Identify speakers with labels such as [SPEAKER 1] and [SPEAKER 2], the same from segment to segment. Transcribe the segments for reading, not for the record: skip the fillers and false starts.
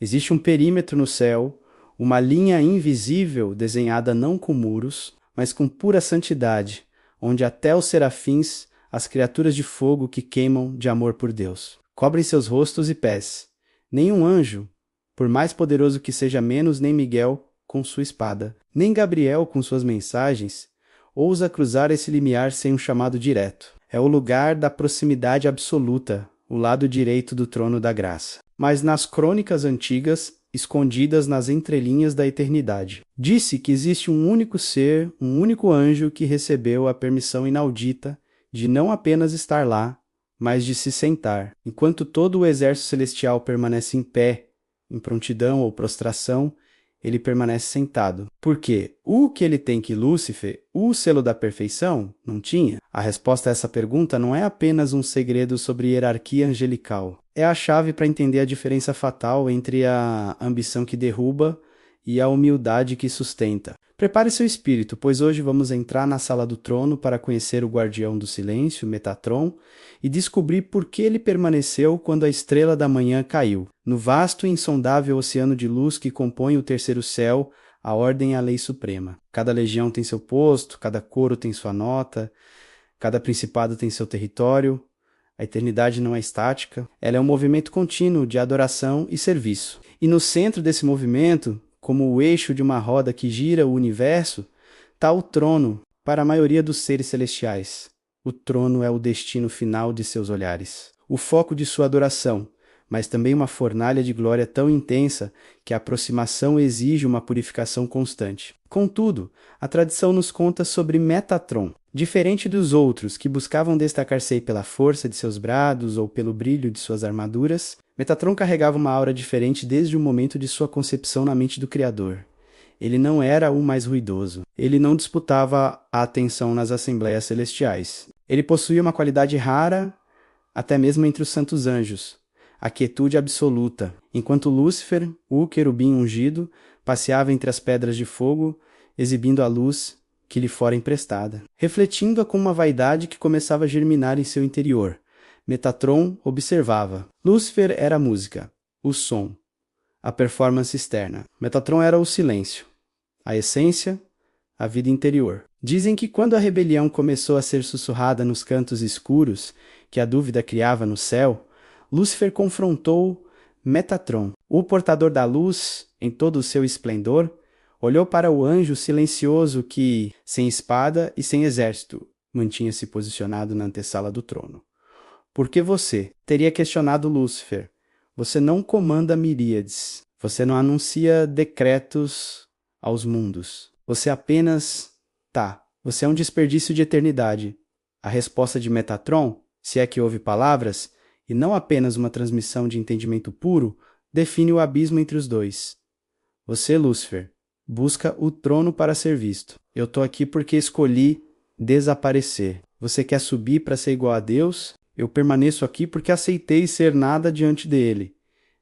[SPEAKER 1] Existe um perímetro no céu, uma linha invisível desenhada não com muros, mas com pura santidade, onde até os serafins, as criaturas de fogo que queimam de amor por Deus, cobrem seus rostos e pés. Nenhum anjo, por mais poderoso que seja, menos nem Miguel com sua espada, nem Gabriel com suas mensagens, ousa cruzar esse limiar sem um chamado direto. É o lugar da proximidade absoluta, o lado direito do trono da graça. Mas nas crônicas antigas, escondidas nas entrelinhas da eternidade, disse que existe um único ser, um único anjo que recebeu a permissão inaudita de não apenas estar lá, mas de se sentar, enquanto todo o exército celestial permanece em pé, em prontidão ou prostração, ele permanece sentado. Porque o que ele tem que Lúcifer, o selo da perfeição, não tinha? A resposta a essa pergunta não é apenas um segredo sobre hierarquia angelical. É a chave para entender a diferença fatal entre a ambição que derruba e a humildade que sustenta. Prepare seu espírito, pois hoje vamos entrar na sala do trono para conhecer o guardião do silêncio, Metatron, e descobrir por que ele permaneceu quando a estrela da manhã caiu. No vasto e insondável oceano de luz que compõe o terceiro céu, a ordem é a lei suprema. Cada legião tem seu posto, cada coro tem sua nota, cada principado tem seu território. A eternidade não é estática, ela é um movimento contínuo de adoração e serviço. E no centro desse movimento, como o eixo de uma roda que gira o universo, está o trono para a maioria dos seres celestiais. O trono é o destino final de seus olhares, o foco de sua adoração, mas também uma fornalha de glória tão intensa que a aproximação exige uma purificação constante. Contudo, a tradição nos conta sobre Metatron. Diferente dos outros, que buscavam destacar-se pela força de seus brados ou pelo brilho de suas armaduras, Metatron carregava uma aura diferente desde o momento de sua concepção na mente do Criador. Ele não era o mais ruidoso. Ele não disputava a atenção nas assembleias celestiais. Ele possuía uma qualidade rara, até mesmo entre os santos anjos: a quietude absoluta, enquanto Lúcifer, o querubim ungido, passeava entre as pedras de fogo, exibindo a luz que lhe fora emprestada, refletindo-a com uma vaidade que começava a germinar em seu interior. Metatron observava. Lúcifer era a música, o som, a performance externa. Metatron era o silêncio, a essência, a vida interior. Dizem que quando a rebelião começou a ser sussurrada nos cantos escuros que a dúvida criava no céu, Lúcifer confrontou Metatron, o portador da luz em todo o seu esplendor, olhou para o anjo silencioso que, sem espada e sem exército, mantinha-se posicionado na antessala do trono. Por que você? Teria questionado Lúcifer. Você não comanda miríades. Você não anuncia decretos aos mundos. Você apenas tá. Você é um desperdício de eternidade. A resposta de Metatron, se é que houve palavras, e não apenas uma transmissão de entendimento puro, define o abismo entre os dois. Você, Lúcifer, busca o trono para ser visto. Eu tô aqui porque escolhi desaparecer. Você quer subir para ser igual a Deus? Eu permaneço aqui porque aceitei ser nada diante dele.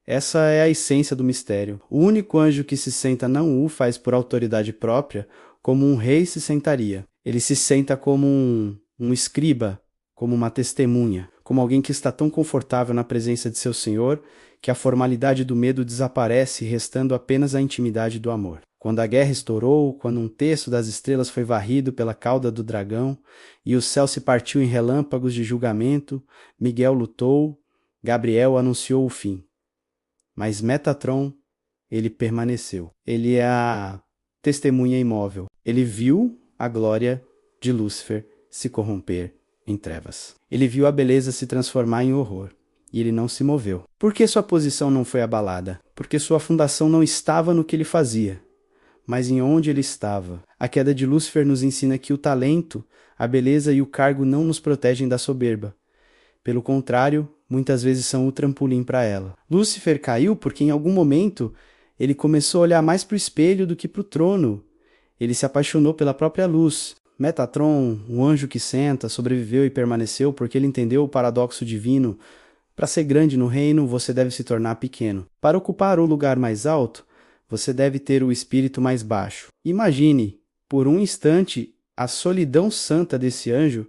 [SPEAKER 1] Essa é a essência do mistério. O único anjo que se senta não o faz por autoridade própria, como um rei se sentaria. Ele se senta como um escriba, como uma testemunha, como alguém que está tão confortável na presença de seu Senhor que a formalidade do medo desaparece, restando apenas a intimidade do amor. Quando a guerra estourou, quando um terço das estrelas foi varrido pela cauda do dragão e o céu se partiu em relâmpagos de julgamento, Miguel lutou, Gabriel anunciou o fim. Mas Metatron, ele permaneceu. Ele é a testemunha imóvel. Ele viu a glória de Lúcifer se corromper em trevas. Ele viu a beleza se transformar em horror. E ele não se moveu. Por que sua posição não foi abalada? Porque sua fundação não estava no que ele fazia, mas em onde ele estava. A queda de Lúcifer nos ensina que o talento, a beleza e o cargo não nos protegem da soberba. Pelo contrário, muitas vezes são o trampolim para ela. Lúcifer caiu porque em algum momento ele começou a olhar mais para o espelho do que para o trono. Ele se apaixonou pela própria luz. Metatron, o anjo que senta, sobreviveu e permaneceu porque ele entendeu o paradoxo divino. Para ser grande no reino, você deve se tornar pequeno. Para ocupar o lugar mais alto, você deve ter o espírito mais baixo. Imagine, por um instante, a solidão santa desse anjo.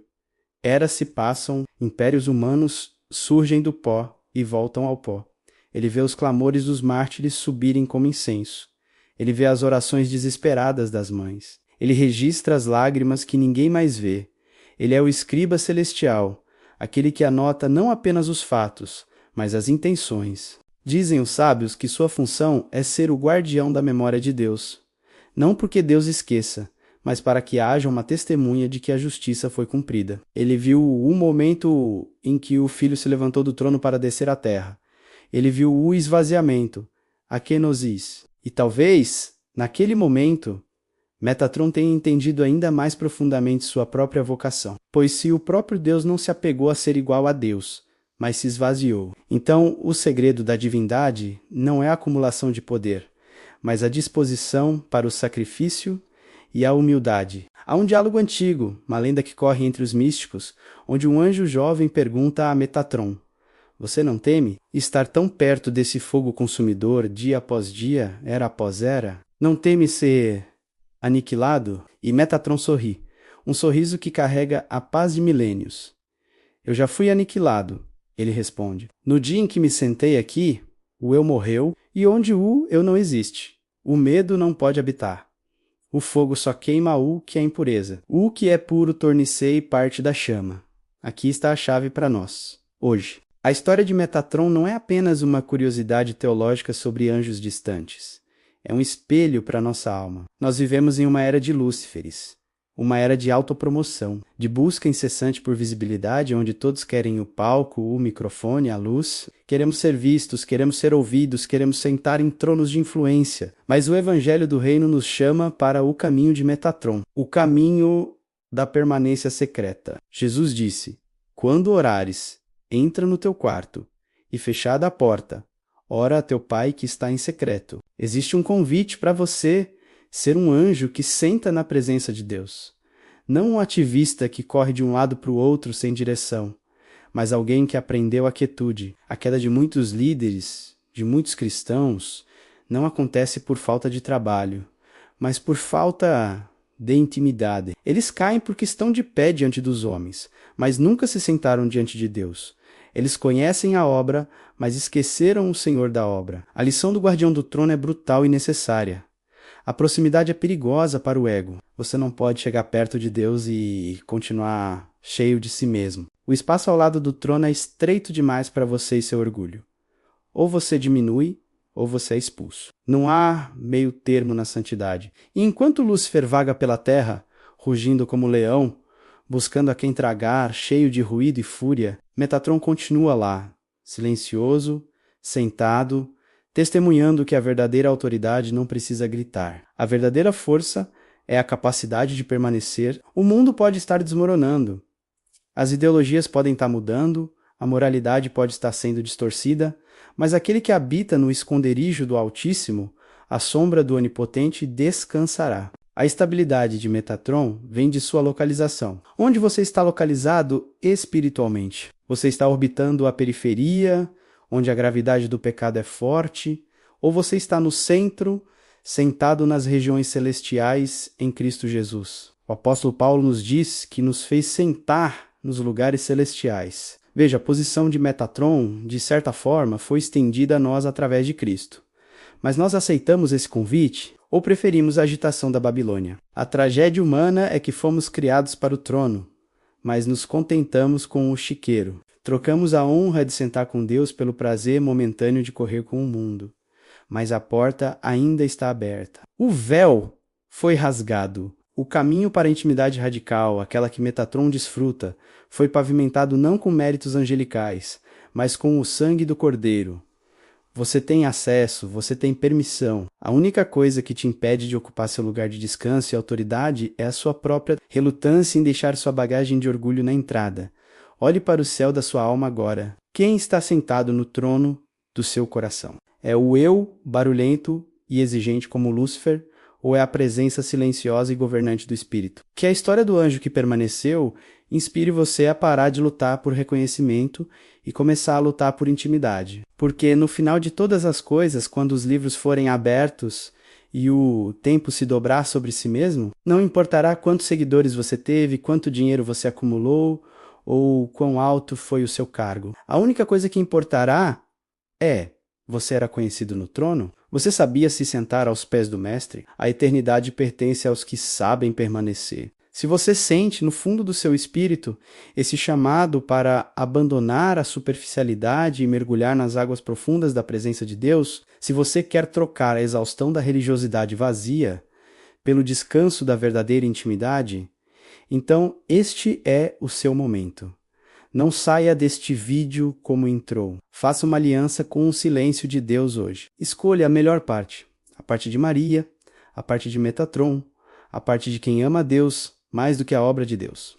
[SPEAKER 1] Eras se passam, impérios humanos surgem do pó e voltam ao pó. Ele vê os clamores dos mártires subirem como incenso. Ele vê as orações desesperadas das mães. Ele registra as lágrimas que ninguém mais vê. Ele é o escriba celestial, aquele que anota não apenas os fatos, mas as intenções. Dizem os sábios que sua função é ser o guardião da memória de Deus. Não porque Deus esqueça, mas para que haja uma testemunha de que a justiça foi cumprida. Ele viu o momento em que o filho se levantou do trono para descer à terra. Ele viu o esvaziamento, a kenosis. E talvez, naquele momento, Metatron tenha entendido ainda mais profundamente sua própria vocação. Pois se o próprio Deus não se apegou a ser igual a Deus, mas se esvaziou. Então, o segredo da divindade não é a acumulação de poder, mas a disposição para o sacrifício e a humildade. Há um diálogo antigo, uma lenda que corre entre os místicos, onde um anjo jovem pergunta a Metatron: "Você não teme estar tão perto desse fogo consumidor, dia após dia, era após era? Não teme ser aniquilado?" E Metatron sorri, um sorriso que carrega a paz de milênios. "Eu já fui aniquilado", ele responde. "No dia em que me sentei aqui, o eu morreu, e onde o eu não existe. O medo não pode habitar. O fogo só queima o que é impureza. O que é puro torne-se parte da chama. Aqui está a chave para nós, hoje." A história de Metatron não é apenas uma curiosidade teológica sobre anjos distantes. É um espelho para nossa alma. Nós vivemos em uma era de Lúciferes, uma era de autopromoção, de busca incessante por visibilidade, onde todos querem o palco, o microfone, a luz. Queremos ser vistos, queremos ser ouvidos, queremos sentar em tronos de influência. Mas o Evangelho do Reino nos chama para o caminho de Metatron, o caminho da permanência secreta. Jesus disse: "Quando orares, entra no teu quarto, e fechada a porta, ora a teu pai que está em secreto." Existe um convite para você ser um anjo que senta na presença de Deus. Não um ativista que corre de um lado para o outro sem direção, mas alguém que aprendeu a quietude. A queda de muitos líderes, de muitos cristãos, não acontece por falta de trabalho, mas por falta de intimidade. Eles caem porque estão de pé diante dos homens, mas nunca se sentaram diante de Deus. Eles conhecem a obra, mas esqueceram o Senhor da obra. A lição do guardião do trono é brutal e necessária. A proximidade é perigosa para o ego. Você não pode chegar perto de Deus e continuar cheio de si mesmo. O espaço ao lado do trono é estreito demais para você e seu orgulho. Ou você diminui, ou você é expulso. Não há meio termo na santidade. E enquanto Lúcifer vaga pela terra, rugindo como leão, buscando a quem tragar, cheio de ruído e fúria, Metatron continua lá, silencioso, sentado, testemunhando que a verdadeira autoridade não precisa gritar. A verdadeira força é a capacidade de permanecer. O mundo pode estar desmoronando. As ideologias podem estar mudando, a moralidade pode estar sendo distorcida, mas aquele que habita no esconderijo do Altíssimo, à sombra do Onipotente, descansará. A estabilidade de Metatron vem de sua localização. Onde você está localizado espiritualmente? Você está orbitando a periferia, onde a gravidade do pecado é forte? Ou você está no centro, sentado nas regiões celestiais em Cristo Jesus? O apóstolo Paulo nos diz que nos fez sentar nos lugares celestiais. Veja, a posição de Metatron, de certa forma, foi estendida a nós através de Cristo. Mas nós aceitamos esse convite ou preferimos a agitação da Babilônia? A tragédia humana é que fomos criados para o trono, mas nos contentamos com o chiqueiro. Trocamos a honra de sentar com Deus pelo prazer momentâneo de correr com o mundo. Mas a porta ainda está aberta. O véu foi rasgado. O caminho para a intimidade radical, aquela que Metatron desfruta, foi pavimentado não com méritos angelicais, mas com o sangue do Cordeiro. Você tem acesso, você tem permissão. A única coisa que te impede de ocupar seu lugar de descanso e autoridade é a sua própria relutância em deixar sua bagagem de orgulho na entrada. Olhe para o céu da sua alma agora. Quem está sentado no trono do seu coração? É o eu barulhento e exigente como Lúcifer, ou é a presença silenciosa e governante do Espírito? Que a história do anjo que permaneceu inspire você a parar de lutar por reconhecimento e começar a lutar por intimidade. Porque no final de todas as coisas, quando os livros forem abertos e o tempo se dobrar sobre si mesmo, não importará quantos seguidores você teve, quanto dinheiro você acumulou ou quão alto foi o seu cargo. A única coisa que importará é: você era conhecido no trono? Você sabia se sentar aos pés do Mestre? A eternidade pertence aos que sabem permanecer. Se você sente, no fundo do seu espírito, esse chamado para abandonar a superficialidade e mergulhar nas águas profundas da presença de Deus, se você quer trocar a exaustão da religiosidade vazia pelo descanso da verdadeira intimidade, então este é o seu momento. Não saia deste vídeo como entrou. Faça uma aliança com o silêncio de Deus hoje. Escolha a melhor parte. A parte de Maria, a parte de Metatron, a parte de quem ama a Deus mais do que a obra de Deus.